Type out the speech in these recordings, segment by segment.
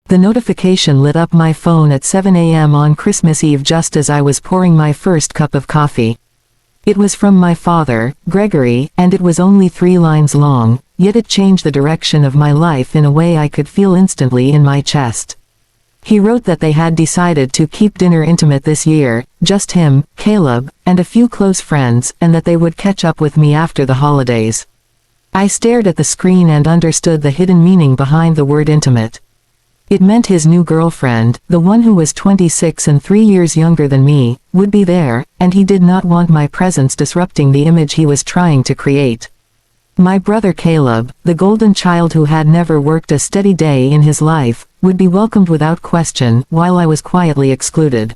The notification lit up my phone at 7 a.m. on Christmas Eve just as I was pouring my first cup of coffee. It was from my father, Gregory, and it was only 3 lines long, yet it changed the direction of my life in a way I could feel instantly in my chest. He wrote that they had decided to keep dinner intimate this year, just him, Caleb, and a few close friends, and that they would catch up with me after the holidays. I stared at the screen and understood the hidden meaning behind the word intimate. It meant his new girlfriend, the one who was 26 and 3 years younger than me, would be there, and he did not want my presence disrupting the image he was trying to create. My brother Caleb, the golden child who had never worked a steady day in his life, would be welcomed without question, while I was quietly excluded.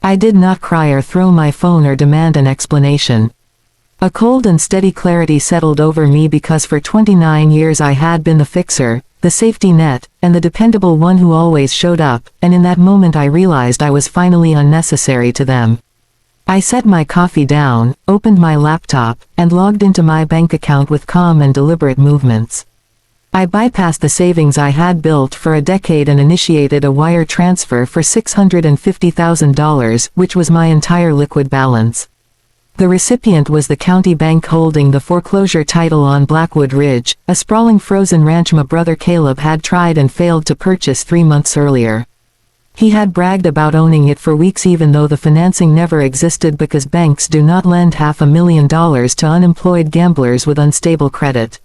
I did not cry or throw my phone or demand an explanation. A cold and steady clarity settled over me because for 29 years I had been the fixer, the safety net, and the dependable one who always showed up, and in that moment I realized I was finally unnecessary to them. I set my coffee down, opened my laptop, and logged into my bank account with calm and deliberate movements. I bypassed the savings I had built for a decade and initiated a wire transfer for $650,000, which was my entire liquid balance. The recipient was the county bank holding the foreclosure title on Blackwood Ridge, a sprawling frozen ranch my brother Caleb had tried and failed to purchase 3 months earlier. He had bragged about owning it for weeks even though the financing never existed because banks do not lend $500,000 to unemployed gamblers with unstable credit.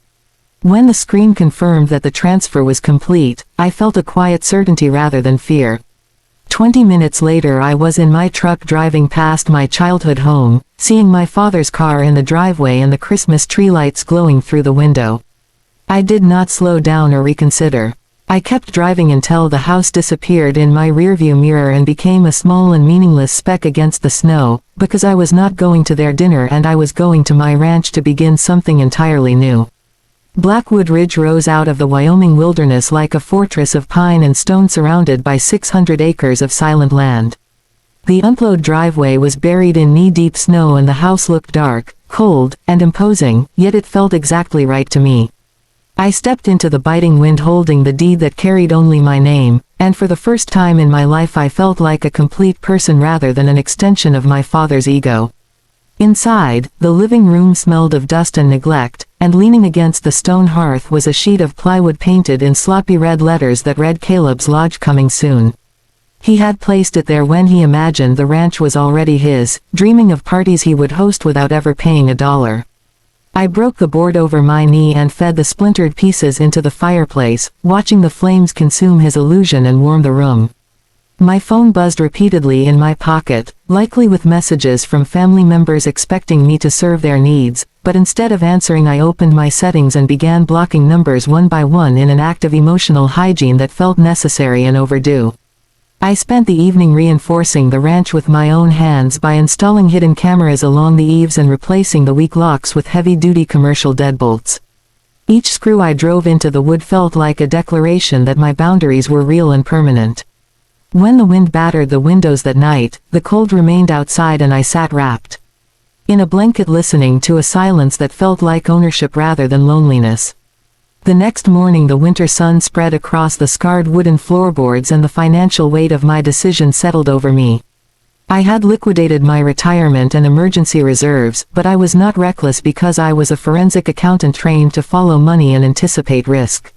When the screen confirmed that the transfer was complete, I felt a quiet certainty rather than fear. 20 minutes later I was in my truck driving past my childhood home, seeing my father's car in the driveway and the Christmas tree lights glowing through the window. I did not slow down or reconsider. I kept driving until the house disappeared in my rearview mirror and became a small and meaningless speck against the snow, because I was not going to their dinner and I was going to my ranch to begin something entirely new. Blackwood Ridge rose out of the Wyoming wilderness like a fortress of pine and stone surrounded by 600 acres of silent land. The unplowed driveway was buried in knee-deep snow and the house looked dark, cold, and imposing, yet it felt exactly right to me. I stepped into the biting wind holding the deed that carried only my name, and for the first time in my life I felt like a complete person rather than an extension of my father's ego. Inside, the living room smelled of dust and neglect, and leaning against the stone hearth was a sheet of plywood painted in sloppy red letters that read Caleb's Lodge coming soon. He had placed it there when he imagined the ranch was already his, dreaming of parties he would host without ever paying $1. I broke the board over my knee and fed the splintered pieces into the fireplace, watching the flames consume his illusion and warm the room. My phone buzzed repeatedly in my pocket, likely with messages from family members expecting me to serve their needs, but instead of answering I opened my settings and began blocking numbers one by one in an act of emotional hygiene that felt necessary and overdue. I spent the evening reinforcing the ranch with my own hands by installing hidden cameras along the eaves and replacing the weak locks with heavy-duty commercial deadbolts. Each screw I drove into the wood felt like a declaration that my boundaries were real and permanent. When the wind battered the windows that night, the cold remained outside and I sat wrapped in a blanket listening to a silence that felt like ownership rather than loneliness. The next morning the winter sun spread across the scarred wooden floorboards and the financial weight of my decision settled over me. I had liquidated my retirement and emergency reserves, but I was not reckless because I was a forensic accountant trained to follow money and anticipate risk.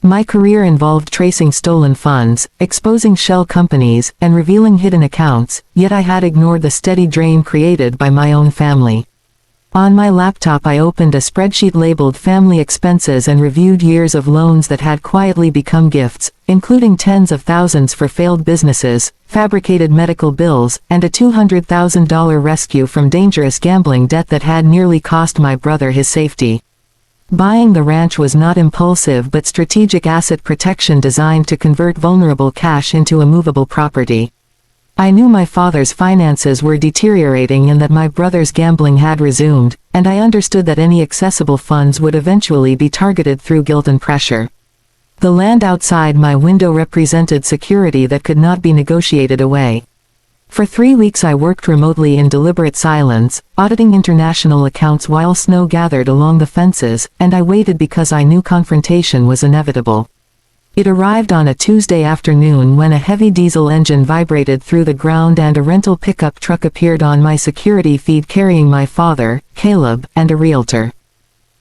My career involved tracing stolen funds, exposing shell companies, and revealing hidden accounts, yet I had ignored the steady drain created by my own family. On my laptop I opened a spreadsheet labeled Family Expenses and reviewed years of loans that had quietly become gifts, including tens of thousands for failed businesses, fabricated medical bills, and a $200,000 rescue from dangerous gambling debt that had nearly cost my brother his safety. Buying the ranch was not impulsive but strategic asset protection designed to convert vulnerable cash into a movable property. I knew my father's finances were deteriorating and that my brother's gambling had resumed, and I understood that any accessible funds would eventually be targeted through guilt and pressure. The land outside my window represented security that could not be negotiated away. For 3 weeks I worked remotely in deliberate silence, auditing international accounts while snow gathered along the fences, and I waited because I knew confrontation was inevitable. It arrived on a Tuesday afternoon when a heavy diesel engine vibrated through the ground and a rental pickup truck appeared on my security feed carrying my father, Caleb, and a realtor.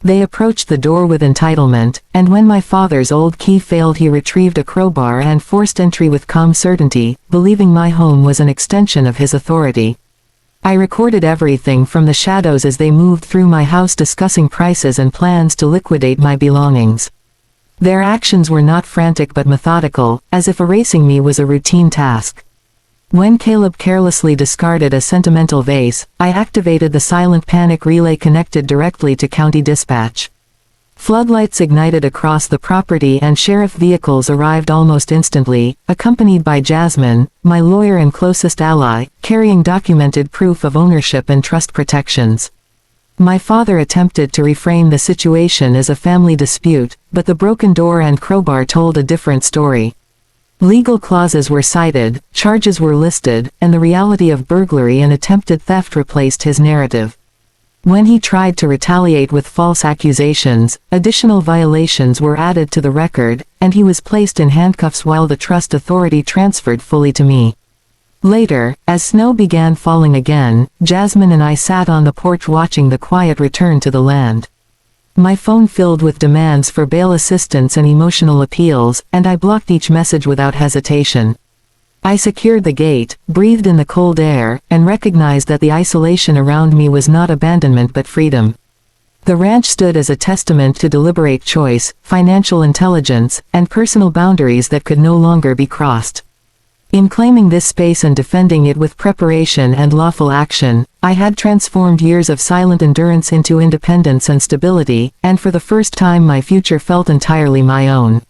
They approached the door with entitlement, and when my father's old key failed he retrieved a crowbar and forced entry with calm certainty, believing my home was an extension of his authority. I recorded everything from the shadows as they moved through my house discussing prices and plans to liquidate my belongings. Their actions were not frantic but methodical, as if erasing me was a routine task. When Caleb carelessly discarded a sentimental vase, I activated the silent panic relay connected directly to county dispatch. Floodlights ignited across the property and sheriff vehicles arrived almost instantly, accompanied by Jasmine, my lawyer and closest ally, carrying documented proof of ownership and trust protections. My father attempted to reframe the situation as a family dispute, but the broken door and crowbar told a different story. Legal clauses were cited, charges were listed, and the reality of burglary and attempted theft replaced his narrative. When he tried to retaliate with false accusations, additional violations were added to the record, and he was placed in handcuffs while the trust authority transferred fully to me. Later, as snow began falling again, Jasmine and I sat on the porch watching the quiet return to the land. My phone filled with demands for bail assistance and emotional appeals, and I blocked each message without hesitation. I secured the gate, breathed in the cold air, and recognized that the isolation around me was not abandonment but freedom. The ranch stood as a testament to deliberate choice, financial intelligence, and personal boundaries that could no longer be crossed. In claiming this space and defending it with preparation and lawful action, I had transformed years of silent endurance into independence and stability, and for the first time my future felt entirely my own.